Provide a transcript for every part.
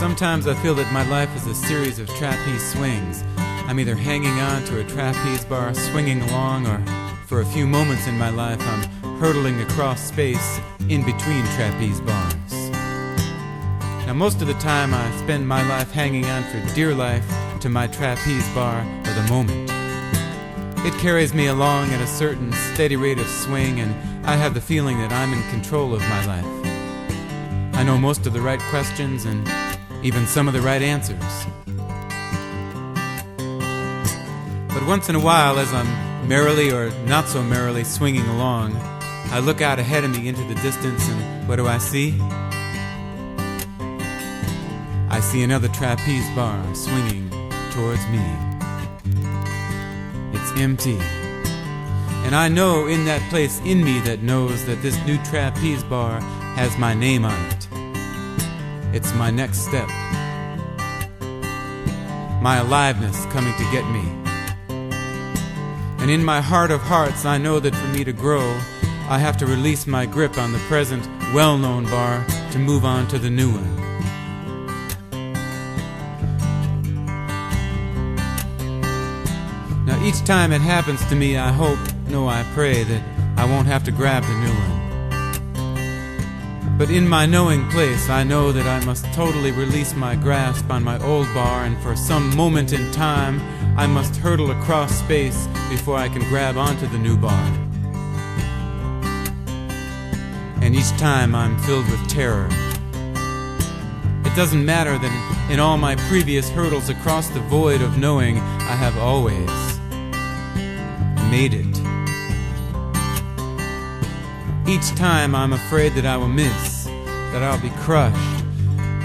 Sometimes I feel that my life is a series of trapeze swings. I'm either hanging on to a trapeze bar, swinging along, or for a few moments in my life I'm hurtling across space in between trapeze bars. Now most of the time I spend my life hanging on for dear life to my trapeze bar or the moment. It carries me along at a certain steady rate of swing, and I have the feeling that I'm in control of my life. I know most of the right questions and even some of the right answers. But once in a while, as I'm merrily or not so merrily swinging along, I look out ahead of me into the distance, and what do I see? I see another trapeze bar swinging towards me. It's empty. And I know in that place in me that knows that this new trapeze bar has my name on it. It's my next step. My aliveness coming to get me. And in my heart of hearts, I know that for me to grow, I have to release my grip on the present, well-known bar to move on to the new one. Now each time it happens to me, I hope, no, I pray that I won't have to grab the new one. But in my knowing place, I know that I must totally release my grasp on my old bar, and for some moment in time, I must hurtle across space before I can grab onto the new bar. And each time I'm filled with terror. It doesn't matter that in all my previous hurdles across the void of knowing, I have always made it. Each time I'm afraid that I will miss, that I'll be crushed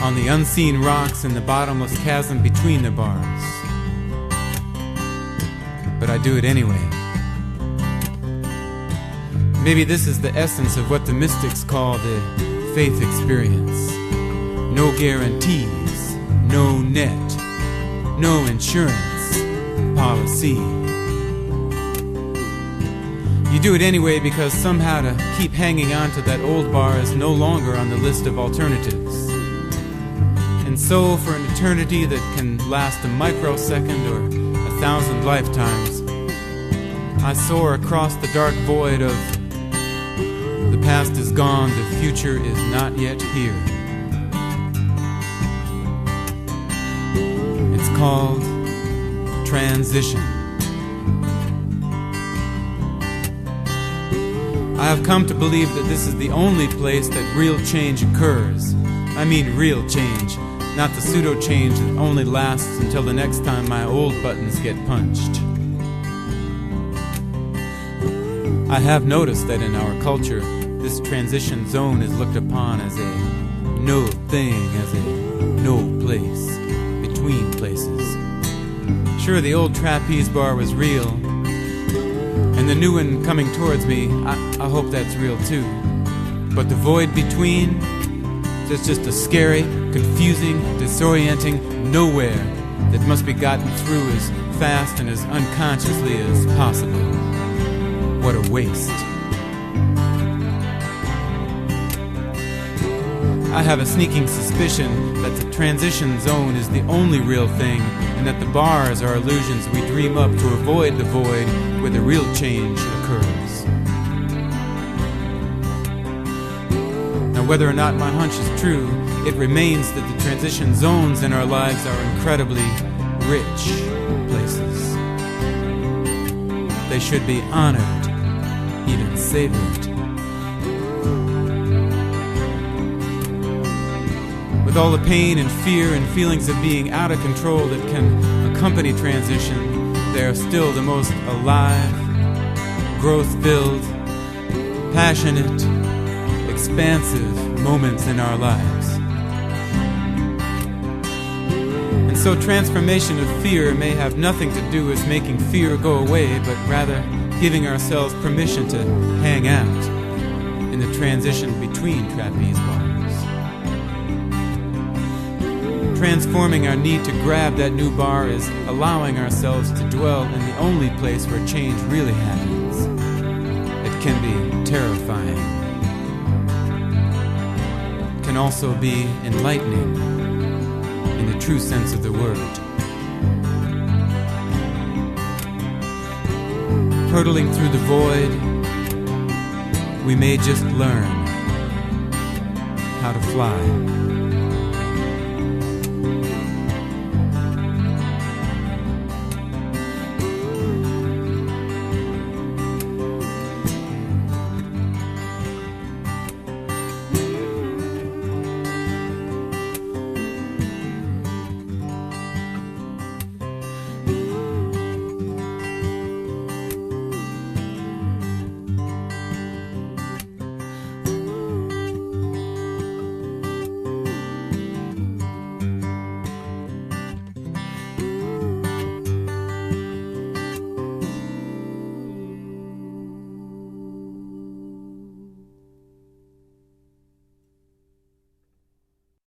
on the unseen rocks in the bottomless chasm between the bars. But I do it anyway. Maybe this is the essence of what the mystics call the faith experience. No guarantees, no net, no insurance policy. You do it anyway because somehow to keep hanging on to that old bar is no longer on the list of alternatives. And so for an eternity that can last a microsecond or 1,000 lifetimes, I soar across the dark void of the past is gone, the future is not yet here. It's called transition. I have come to believe that this is the only place that real change occurs. I mean real change, not the pseudo-change that only lasts until the next time my old buttons get punched. I have noticed that in our culture, this transition zone is looked upon as a no thing, as a no place, between places. Sure, the old trapeze bar was real, and the new one coming towards me, I hope that's real too. But the void between, it's just a scary, confusing, disorienting nowhere that must be gotten through as fast and as unconsciously as possible. What a waste. I have a sneaking suspicion that the transition zone is the only real thing, and that the bars are illusions we dream up to avoid the void where the real change occurs. Now, whether or not my hunch is true, it remains that the transition zones in our lives are incredibly rich places. They should be honored, even savored. With all the pain and fear and feelings of being out of control that can accompany transition, they are still the most alive, growth-filled, passionate, expansive moments in our lives. And so transformation of fear may have nothing to do with making fear go away, but rather giving ourselves permission to hang out in the transition between trapeze bars. Transforming our need to grab that new bar is allowing ourselves to dwell in the only place where change really happens. It can be terrifying. It can also be enlightening. in the true sense of the word. Hurtling through the void, we may just learn how to fly.